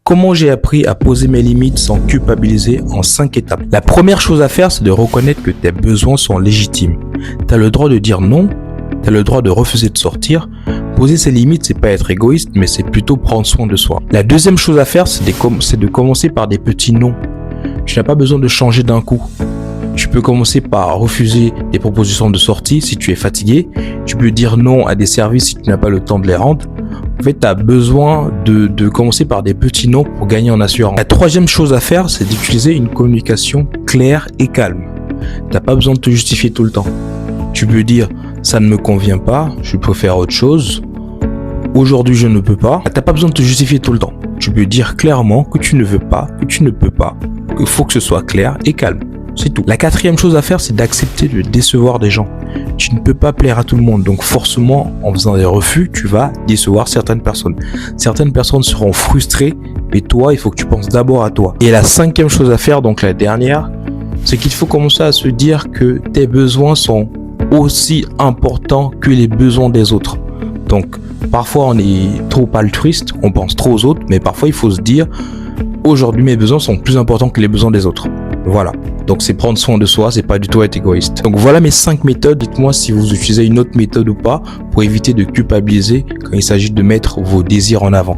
Comment j'ai appris à poser mes limites sans culpabiliser en 5 étapes. La première chose à faire, c'est de reconnaître que tes besoins sont légitimes. Tu as le droit de dire non, tu as le droit de refuser de sortir. Poser ses limites, c'est pas être égoïste, mais c'est plutôt prendre soin de soi. La deuxième chose à faire, c'est de commencer par des petits non. Tu n'as pas besoin de changer d'un coup. Tu peux commencer par refuser des propositions de sortie si tu es fatigué. Tu peux dire non à des services si tu n'as pas le temps de les rendre. En fait, tu as besoin de commencer par des petits noms pour gagner en assurance. La troisième chose à faire, c'est d'utiliser une communication claire et calme. Tu n'as pas besoin de te justifier tout le temps. Tu peux dire « ça ne me convient pas, je préfère autre chose »,« aujourd'hui je ne peux pas ». Tu n'as pas besoin de te justifier tout le temps. Tu peux dire clairement que tu ne veux pas, que tu ne peux pas, qu'il faut que ce soit clair et calme. C'est tout. La quatrième chose à faire, c'est d'accepter de décevoir des gens. Tu ne peux pas plaire à tout le monde, donc forcément, en faisant des refus, tu vas décevoir certaines personnes. Certaines personnes seront frustrées, mais toi, il faut que tu penses d'abord à toi. Et la cinquième chose à faire, donc la dernière, c'est qu'il faut commencer à se dire que tes besoins sont aussi importants que les besoins des autres. Donc, parfois, on est trop altruiste, on pense trop aux autres, mais parfois, il faut se dire, aujourd'hui, mes besoins sont plus importants que les besoins des autres. Voilà. Donc c'est prendre soin de soi, c'est pas du tout être égoïste. Donc voilà mes 5 méthodes. Dites-moi si vous utilisez une autre méthode ou pas pour éviter de culpabiliser quand il s'agit de mettre vos désirs en avant.